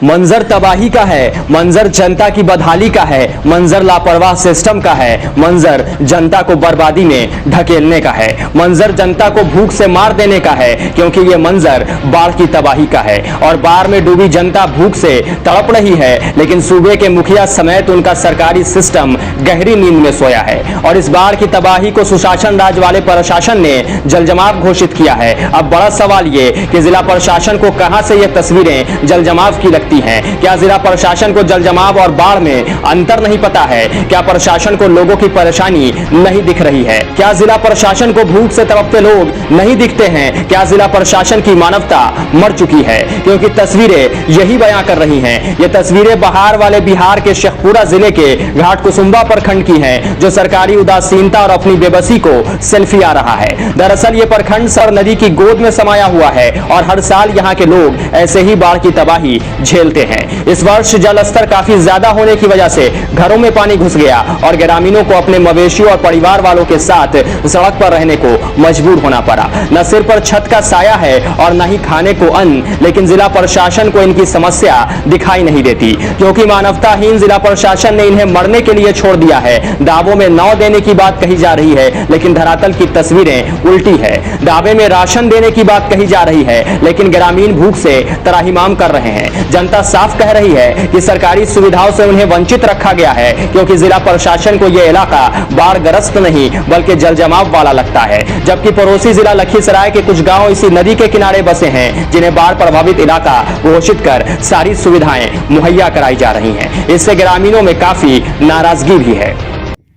मंजर तबाही का है, मंजर जनता की बदहाली का है, मंजर लापरवाह सिस्टम का है, मंजर जनता को बर्बादी में ढकेलने का है, मंजर जनता को भूख से मार देने का है, क्योंकि ये मंजर बाढ़ की तबाही का है। और बाढ़ में डूबी जनता भूख से तड़प रही है, लेकिन सूबे के मुखिया समेत उनका सरकारी सिस्टम गहरी नींद में सोया है। और इस बाढ़ की तबाही को सुशासन राज वाले प्रशासन ने जलजमाव घोषित किया है। अब बड़ा सवाल ये कि जिला प्रशासन को कहां से ये तस्वीरें जलजमाव की लगती हैं? क्या जिला प्रशासन को जलजमाव और बाढ़ में अंतर नहीं पता है? क्या प्रशासन को लोगों की परेशानी नहीं दिख रही है? क्या जिला प्रशासन को भूख से तड़पते लोग नहीं दिखते हैं? क्या जिला प्रशासन की मानवता मर चुकी है? क्योंकि तस्वीरें यही बयां कर रही हैं। ये तस्वीरें बहार वाले बिहार के शेखपुरा जिले के घाटकुसुम्बा प्रखंड की हैं, जो सरकारी उदासीनता और अपनी बेबसी को सेल्फी आ रहा है। दरअसल ये प्रखंड सर नदी की गोद में समाया हुआ है और हर साल यहाँ के लोग ऐसे ही बाढ़ की तबाही झेलते हैं। इस वर्ष जल स्तर काफी ज्यादा होने की वजह से घरों में पानी घुस गया और ग्रामीणों को अपने मवेशियों और परिवार वालों के साथ सड़क पर रहने को मजबूर होना पड़ा। न सिर पर छत का साया है और न ही खाने को अन्न, लेकिन जिला प्रशासन को इनकी समस्या दिखाई नहीं देती, क्योंकि मानवताहीन जिला प्रशासन ने इन्हें मरने के लिए छोड़ दिया है। दावों में नाव देने की बात कही जा रही है, लेकिन धरातल की तस्वीरें उल्टी है। दावे में राशन देने की बात कही जा रही है, लेकिन ग्रामीण भूख से त्राहिमाम कर रहे हैं। जनता साफ कह रही है कि सरकारी सुविधाओं से उन्हें वंचित रखा गया है, क्योंकि जिला प्रशासन को यह इलाका बाढ़ग्रस्त नहीं बल्कि जलजमाव वाला लगता है। जबकि पड़ोसी जिला लखीसराय के कुछ गांव इसी नदी के किनारे बसे हैं, जिन्हें बाढ़ प्रभावित इलाका घोषित कर सारी सुविधाएं मुहैया कराई जा रही हैं। इससे ग्रामीणों में काफी नाराजगी भी है।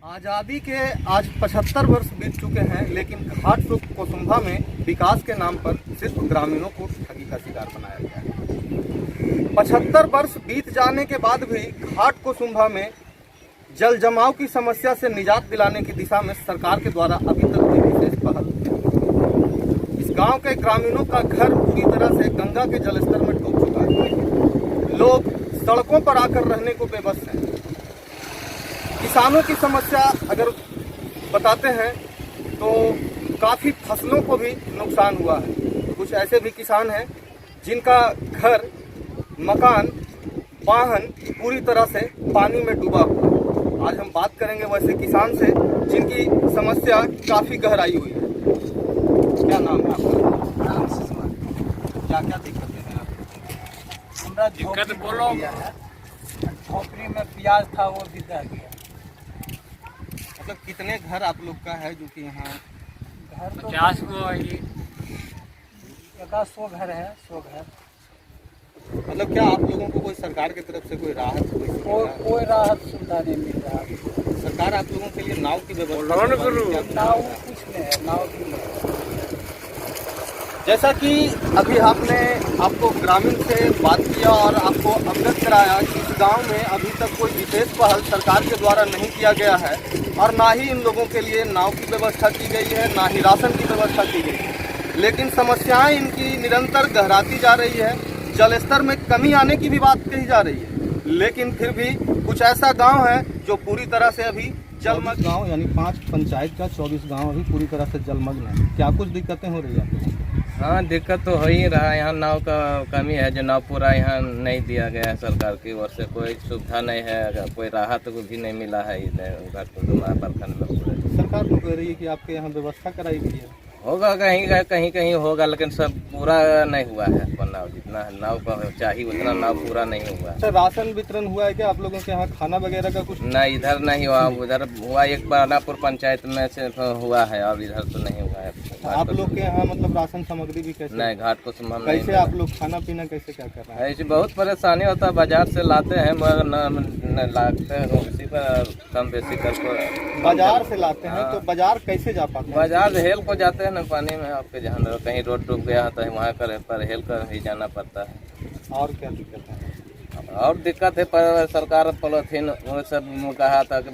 आज़ादी के आज 75 वर्ष बीत चुके हैं, लेकिन घाटकुसुम्भा में विकास के नाम पर सिर्फ ग्रामीणों को ठगी का शिकार बनाया गया है। 75 वर्ष बीत जाने के बाद भी घाटकुसुम्भा में जल जमाव की समस्या से निजात दिलाने की दिशा में सरकार के द्वारा अभी तक कोई विशेष पहल नहीं। इस गांव के ग्रामीणों का घर पूरी तरह से गंगा के जलस्तर में डूब चुका है। लोग सड़कों पर आकर रहने को बेबस हैं। किसानों की समस्या अगर बताते हैं तो काफ़ी फसलों को भी नुकसान हुआ है। कुछ ऐसे भी किसान हैं जिनका घर, मकान, वाहन पूरी तरह से पानी में डूबा हुआ है। आज हम बात करेंगे वैसे किसान से जिनकी समस्या काफ़ी गहराई हुई है। क्या नाम है आपका? क्या क्या दिक्कतें हैं आपको? दिक्कत बोलो। झोपड़ी में प्याज था, वो भी दह गया। मतलब कितने घर आप लोग का है जो कि यहाँ? घर तो 50 को है ये। 100 घर है, 100 घर। मतलब क्या आप लोगों को कोई सरकार की तरफ से कोई राहत कोई राहत सुविधा नहीं मिल रहा। सरकार आप लोगों के लिए नाव की व्यवस्था नाव कुछ नहीं है, नाव भी नहीं। जैसा कि अभी आपको ग्रामीण से बात किया और आपको अवगत कराया कि इस गांव में अभी तक कोई विशेष पहल सरकार के द्वारा नहीं किया गया है और ना ही इन लोगों के लिए नाव की व्यवस्था की गई है, ना ही राशन की व्यवस्था की गई है। लेकिन समस्याएं इनकी निरंतर गहराती जा रही है। जल स्तर में कमी आने की भी बात कही जा रही है, लेकिन फिर भी कुछ ऐसा गाँव है जो पूरी तरह से अभी जलमग्न गाँव, यानी 5 पंचायत का 24 गाँव अभी पूरी तरह से जलमग्न है। क्या कुछ दिक्कतें हो रही है? हाँ, दिक्कत तो हो ही रहा है। यहाँ नाव का कमी है, जो नाव पूरा यहाँ नहीं दिया गया है। सरकार की ओर से कोई सुविधा नहीं है, कोई राहत भी नहीं मिला है इधर प्रखंड में। पूरे सरकार तो कह रही है कि आपके यहाँ व्यवस्था कराई गई है। होगा, कहीं होगा, लेकिन सब पूरा नहीं हुआ है। नाव जितना नाव का चाहिए उतना नाव पूरा नहीं हुआ। सर, राशन वितरण हुआ है क्या आप लोगों के यहाँ? खाना वगैरह का कुछ नहीं, इधर नहीं हुआ। उधर हुआ, एक बानापुर पंचायत में से हुआ है और इधर तो नहीं हुआ है। आप लोग के यहाँ मतलब राशन सामग्री भी कैसे? नहीं, घाटकुसुम्भा में कैसे आप लोग खाना पीना कैसे क्या कर रहे हैं? ऐसी बहुत परेशानी होता है। बाजार से लाते हैं मगर न लाते हैं, उसी पर कम बेसी करके बाजार से लाते हैं। तो बाजार कैसे जा पाते हैं? बाजार हेल को जाते हैं ना, पानी में आपके जहाँ कहीं रोड डूब गया तो वहाँ पर हेल कर ही जाना पड़ता है। और क्या दिक्कत है? और दिक्कत है, पर सरकार पॉलीथीन वो सब कहा था कि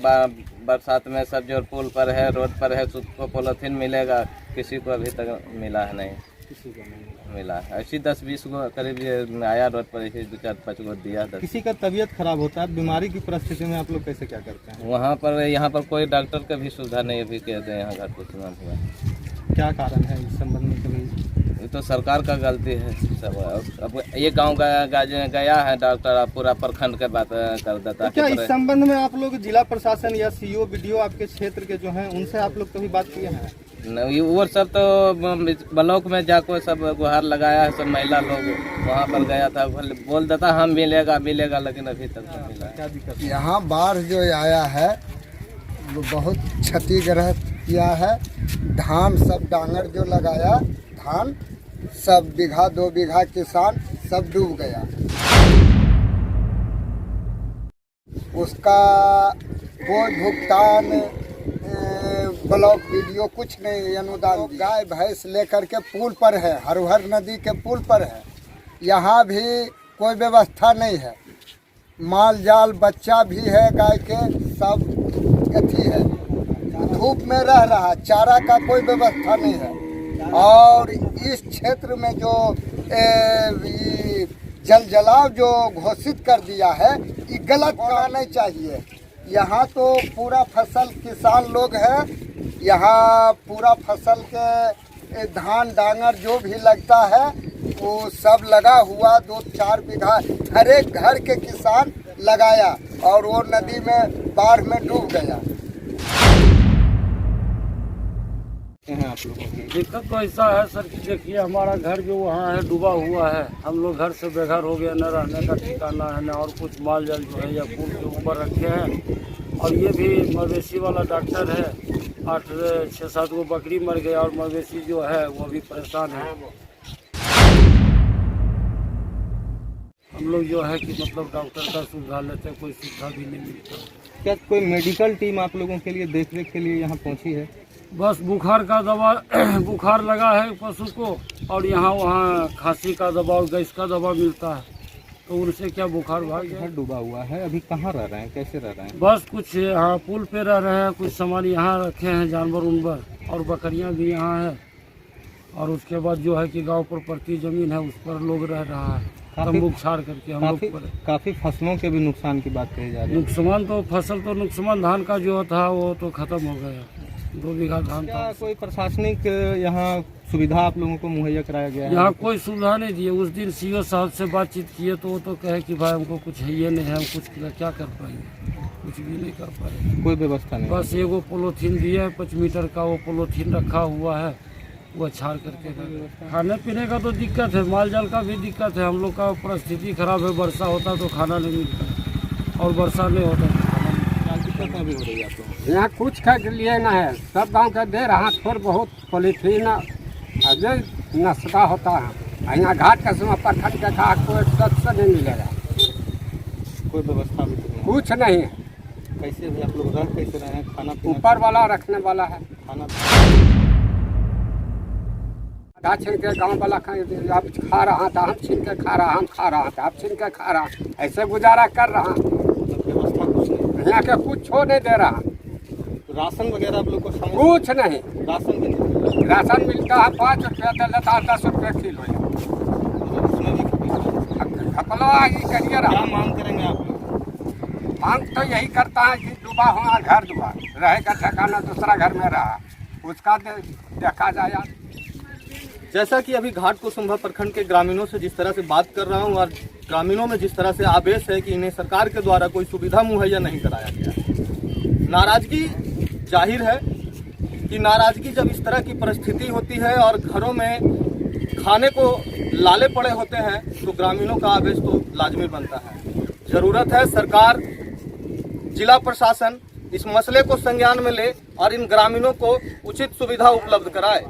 बरसात में सब जो पुल पर है, रोड पर है, सबको पॉलीथीन मिलेगा। किसी को अभी तक मिला है नहीं, किसी को नहीं मिला। ऐसी 10-20 गो करीब आया रोड पर, ऐसे 2-4-5 गो दिया। किसी का तबीयत खराब होता है, बीमारी की परिस्थिति में आप लोग कैसे क्या करते हैं? वहाँ पर यहाँ पर कोई डॉक्टर का भी सुविधा नहीं अभी कहते हैं। यहाँ घाटकुसुम्भा हुआ। क्या कारण है इस संबंध में? कभी ये तो सरकार का गलती है सब। अब ये गांव गया है डॉक्टर, अब पूरा प्रखंड के बात कर देता। क्या इस संबंध में आप लोग जिला प्रशासन या सीओ बीडीओ आपके क्षेत्र के जो हैं उनसे आप लोग कभी बात किए हैं? नहीं, वो सब तो ब्लॉक में जाकर सब गुहार लगाया है, सब महिला लोग वहाँ पर गया था, बोल देता हम मिलेगा, लेकिन अभी तक नहीं मिला। क्या दिक्कत? यहाँ बाढ़ जो आया है वो बहुत क्षतिग्रस्त किया है। धान सब डांगर जो लगाया, धान सब बीघा 2 बीघा किसान सब डूब गया। उसका कोई भुगतान ब्लॉक वीडियो कुछ नहीं, अनुदान। गाय भैंस लेकर के पुल पर है, हरहर नदी के पुल पर है, यहाँ भी कोई व्यवस्था नहीं है। माल जाल बच्चा भी है गाय के, सब अथी है, धूप में रह रहा, चारा का कोई व्यवस्था नहीं है। और इस क्षेत्र में जो जल जलाव जो घोषित कर दिया है, ये गलत होना नहीं चाहिए। यहाँ तो पूरा फसल किसान लोग हैं, यहाँ पूरा फसल के धान डांगर जो भी लगता है वो सब लगा हुआ 2-4 बीघा हर एक घर के किसान लगाया और वो नदी में बाढ़ में डूब गया। आप लोगों की दिक्कत तो ऐसा है सर कि देखिए हमारा घर जो वहाँ है डूबा हुआ है, हम लोग घर से बेघर हो गए, न रहने का ठिकाना है न और कुछ माल जाल जो है या पुल के ऊपर रखे हैं। और ये भी मवेशी वाला डॉक्टर है, 6-7 गो बकरी मर गया और मवेशी जो है वो भी परेशान है। हम लोग जो है कि मतलब डॉक्टर का सुविधा लेते, कोई सुविधा भी नहीं मिलता। क्या कोई मेडिकल टीम आप लोगों के लिए देखरेख के लिए यहाँ पहुँची है? बस बुखार का दवा बुखार लगा है पशु को, और यहाँ वहाँ खांसी का दवा और गैस का दवा मिलता है, तो उनसे क्या बुखार भाग गया। घर डूबा हुआ है, अभी कहाँ रह रहे हैं, कैसे रह रहे हैं? बस कुछ यहाँ पुल पे रह रहे हैं, कुछ सामान यहाँ रखे हैं, जानवर उनवर और बकरियाँ भी यहाँ है। और उसके बाद जो है कि गांव पर पड़ती ज़मीन है उस पर लोग रह रहा है, तंबू छाड़ करके हम लोग पर। काफ़ी फसलों के भी नुकसान की बात कही जा रही है। नुकसान तो फसल तो नुकसान धान का जो था वो तो ख़त्म हो गया, 2 बीघा धान था। क्या कोई प्रशासनिक यहाँ सुविधा आप लोगों को मुहैया कराया गया है? यहाँ कोई सुविधा नहीं दी है। उस दिन सीओ साहब से बातचीत किए तो वो तो कहे कि भाई हमको कुछ है ये नहीं है, हम कुछ क्या कर पाएंगे, कुछ भी नहीं कर पाएंगे, कोई व्यवस्था नहीं। बस एगो पोलोथीन दिए है 5 मीटर का, वो पोलोथीन रखा हुआ है, वो छाड़ करके। खाने पीने का तो दिक्कत है, माल जाल का भी दिक्कत है। हम लोग का परिस्थिति खराब है, वर्षा होता तो खाना नहीं मिलता और वर्षा नहीं होता तो दिक्कत भी हो रही है आप लोगों यहाँ कुछ का लिए ना है, सब गांव का दे रहा, थोड़ा बहुत पॉलीथीन जो नस्ता होता है। यहाँ घाट का समय प्रखंड का घाट कोई सच नहीं मिलेगा, कोई व्यवस्था भी नहीं है। कुछ नहीं। कैसे भी आप लोग रह कैसे रहे हैं? खाना पीना ऊपर वाला रखने वाला है, खाना आधा छीन के गाँव वाला आप खा रहा था, हम छीन के खा रहा, हम खा रहा था, आप छीन के खा रहा, ऐसे गुजारा कर रहा। व्यवस्था कुछ नहीं, यहाँ के कुछ हो नहीं दे रहा, राशन वगैरह आप लोग को समझ कुछ नहीं। राशन भी नहीं, राशन मिलता है 5 रुपया दे लेता है, 10 रुपये किलो है। उसमें भी खपलो ये करिए रहा। क्या मांग करेंगे आप लोग? मांग तो यही करता है कि डूबा हुआ घर डूबा रहे का ठिकाना दूसरा घर में रहा, उसका देखा जाए। जैसा कि अभी घाट कुसुम्भा प्रखंड के ग्रामीणों से जिस तरह से बात कर रहा हूं और ग्रामीणों में जिस तरह से आवेश है कि इन्हें सरकार के द्वारा कोई सुविधा मुहैया नहीं कराया गया, नाराजगी जाहिर है कि नाराजगी जब इस तरह की परिस्थिति होती है और घरों में खाने को लाले पड़े होते हैं तो ग्रामीणों का आवेश तो लाजमी बनता है। जरूरत है सरकार, जिला प्रशासन इस मसले को संज्ञान में ले और इन ग्रामीणों को उचित सुविधा उपलब्ध कराए।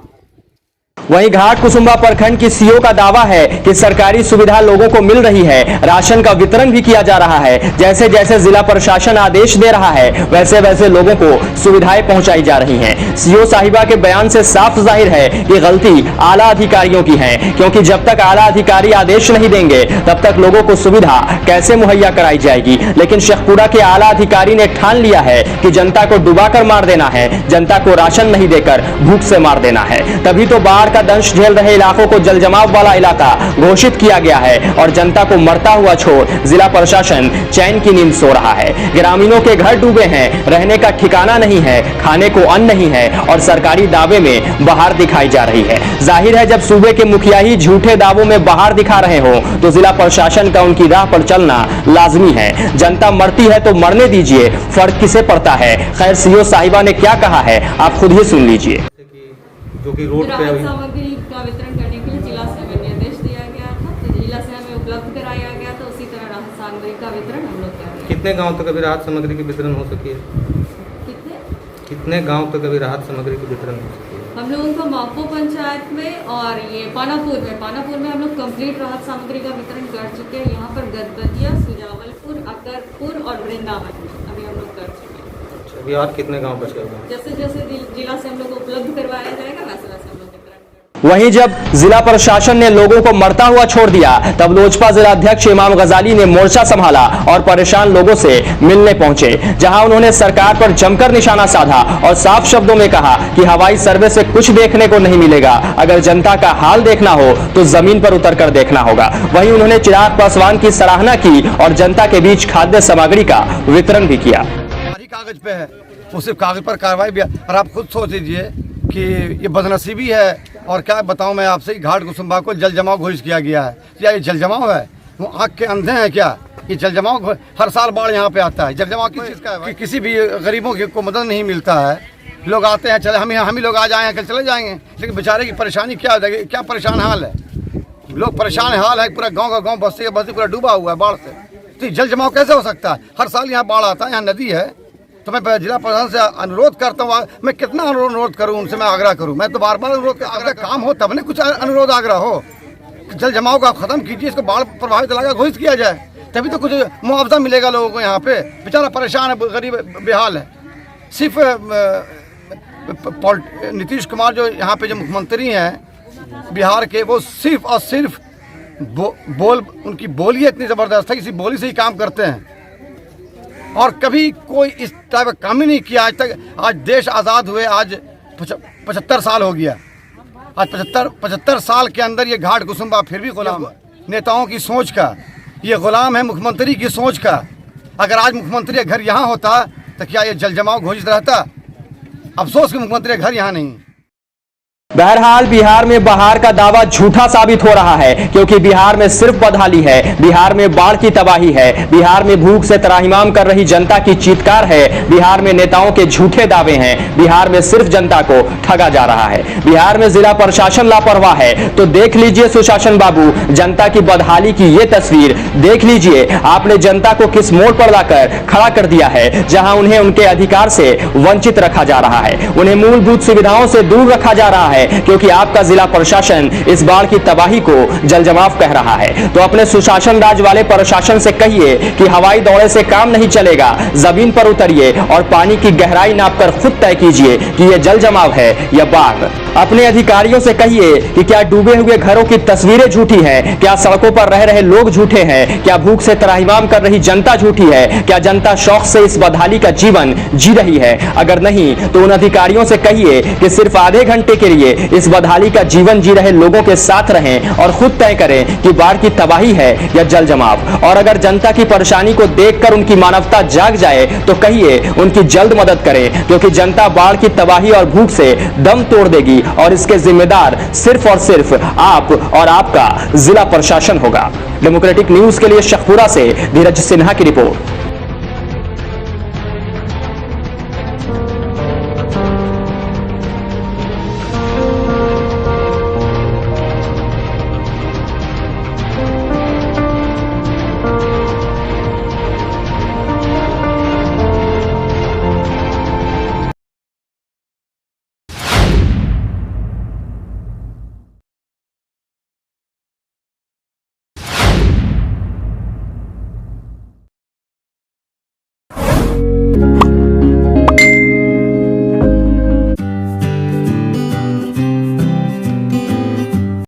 वहीं घाट कुसुम्भा प्रखंड की सीओ का दावा है कि सरकारी सुविधा लोगों को मिल रही है, राशन का वितरण भी किया जा रहा है। जैसे जैसे जिला प्रशासन आदेश दे रहा है वैसे वैसे लोगों को सुविधाएं पहुंचाई जा रही हैं। सीओ साहिबा के बयान से साफ जाहिर है कि गलती आला अधिकारियों की है, क्योंकि जब तक आला अधिकारी आदेश नहीं देंगे तब तक लोगों को सुविधा कैसे मुहैया कराई जाएगी। लेकिन शेखपुरा के आला अधिकारी ने ठान लिया है कि जनता को डुबाकर मार देना है, जनता को राशन नहीं देकर भूख से मार देना है। तभी तो बाढ़ बाढ़ का दंश झेल रहे इलाकों को जलजमाव वाला इलाका घोषित किया गया है और जनता को मरता हुआ छोड़ जिला प्रशासन चैन की नींद सो रहा है। ग्रामीणों के घर डूबे हैं, रहने का ठिकाना नहीं है, खाने को अन्न नहीं है और सरकारी दावे में बहार दिखाई जा रही है। जाहिर है जब सूबे के मुखिया ही झूठे दावों में बहार दिखा रहे हो तो जिला प्रशासन का उनकी राह पर चलना लाजमी है। जनता मरती है तो मरने दीजिए, फर्क किसे पड़ता है। खैर सीओ साहिबा ने क्या कहा है आप खुद ही सुन लीजिए। जो कि रोड पे राहत सामग्री का वितरण करने के लिए जिला से हमें निर्देश दिया गया था, तो जिला से हमें उपलब्ध कराया गया था, उसी तरह राहत सामग्री का वितरण हम लोग कर रहे हैं। कितने गांव तक अभी राहत सामग्री की वितरण हो सकी है? कितने गांव तक अभी राहत सामग्री की वितरण हो सकी है? हम लोगों को मापो पंचायत में और ये पानापुर में हम लोग कंप्लीट राहत सामग्री का वितरण कर चुके हैं। यहाँ पर गदबदिया, सुजावलपुर, अकरपुर और वृंदावन अभी हम लोग कर चुके हैं। अच्छा, अभी और कितने गांव बचे हुए हैं? जैसे जैसे जिला से हम लोग को उपलब्ध करवाया जाएगा वैसे वैसे हम लोग वितरण करेंगे। वहीं जब जिला प्रशासन ने लोगों को मरता हुआ छोड़ दिया तब लोजपा जिला अध्यक्ष इमाम गजाली ने मोर्चा संभाला और परेशान लोगों से मिलने पहुंचे, जहां उन्होंने सरकार पर जमकर निशाना साधा और साफ शब्दों में कहा कि हवाई सर्वे से कुछ देखने को नहीं मिलेगा, अगर जनता का हाल देखना हो तो जमीन पर उतरकर देखना होगा। वहीं उन्होंने चिराग पासवान की सराहना की और जनता के बीच खाद्य सामग्री का वितरण भी किया। कागज पे है, वो सिर्फ कागज पर कार्रवाई भी है। और आप खुद सोच लीजिए कि ये बदनसीबी है और क्या बताऊं मैं आपसे, घाट कुसुम्भा को जल जमाव घोषित किया गया है। क्या ये जल जमाव है? वो आँख के अंधे हैं क्या? ये जल जमाव हर साल बाढ़ यहाँ पे आता है। जल जमाव किस चीज़ का है? कि किसी भी गरीबों को मदद नहीं मिलता है। लोग आते हैं, चले हम ही लोग आ जाएँ कल चले जाएंगे, लेकिन बेचारे की परेशानी क्या है? क्या परेशान हाल है, लोग परेशान हाल है। पूरा गाँव का गाँव बस्ती पूरा डूबा हुआ है बाढ़ से। तो जल जमाव कैसे हो सकता है? हर साल यहाँ बाढ़ आता है, यहाँ नदी है। तो मैं जिला प्रशासन से अनुरोध करता हूँ, मैं कितना अनुरोध करूँ उनसे, मैं आग्रह करूँ, मैं तो बार बार अनुरोध, अगर काम हो तब ने कुछ अनुरोध आग्रह हो। जल जमाव का खत्म कीजिए, इसको बाढ़ प्रभावित इलाका घोषित किया जाए, तभी तो कुछ मुआवजा मिलेगा लोगों को। यहाँ पे बेचारा परेशान है, गरीब बेहाल है। सिर्फ नीतीश कुमार जो यहाँ पे जो मुख्यमंत्री हैं बिहार के, वो सिर्फ और सिर्फ उनकी बोली इतनी ज़बरदस्त है, किसी बोली से ही काम करते हैं और कभी कोई इस टाइप का काम ही नहीं किया आज तक। आज देश आज़ाद हुए आज 75 साल हो गया। आज 75 साल के अंदर ये घाट कुसुम्भा फिर भी गुलाम है नेताओं की सोच का, ये गुलाम है मुख्यमंत्री की सोच का। अगर आज मुख्यमंत्री का घर यहाँ होता तो क्या ये जल जमाव घोषित रहता? अफसोस कि मुख्यमंत्री का घर यहाँ नहीं। बहरहाल बिहार में बहार का दावा झूठा साबित हो रहा है, क्योंकि बिहार में सिर्फ बदहाली है, बिहार में बाढ़ की तबाही है, बिहार में भूख से त्राहिमाम कर रही जनता की चीत्कार है, बिहार में नेताओं के झूठे दावे हैं, बिहार में सिर्फ जनता को ठगा जा रहा है, बिहार में जिला प्रशासन लापरवाह है। तो देख लीजिए सुशासन बाबू, जनता की बदहाली की ये तस्वीर देख लीजिए। आपने जनता को किस मोड़ पर लाकर खड़ा कर दिया है, जहां उन्हें उनके अधिकार से वंचित रखा जा रहा है, उन्हें मूलभूत सुविधाओं से दूर रखा जा रहा है, क्योंकि आपका जिला प्रशासन इस बाढ़ की तबाही को जलजमाव कह रहा है। तो अपने सुशासन राज वाले प्रशासन से कहिए कि हवाई दौड़े से काम नहीं चलेगा, जमीन पर उतरिए और पानी की गहराई नापकर खुद तय कीजिए कि यह जलजमाव है या बाढ़। अपने अधिकारियों से कहिए कि क्या डूबे हुए घरों की तस्वीरें झूठी हैं, क्या सड़कों पर रह रहे लोग झूठे हैं, क्या भूख से त्राहिमाम कर रही जनता झूठी है, क्या जनता शौक से इस बदहाली का जीवन जी रही है। अगर नहीं तो उन अधिकारियों से कहिए कि सिर्फ आधे घंटे के लिए इस बदहाली का जीवन जी रहे लोगों के साथ रहें और खुद तय करें कि बाढ़ की तबाही है या जल जमाव। और अगर जनता की परेशानी को देखकर उनकी मानवता जाग जाए तो कहिए उनकी जल्द मदद करें, क्योंकि जनता बाढ़ की तबाही और भूख से दम तोड़ देगी और इसके जिम्मेदार सिर्फ और सिर्फ आप और आपका जिला प्रशासन होगा। डेमोक्रेटिक न्यूज के लिए शेखपुरा से धीरज सिन्हा की रिपोर्ट।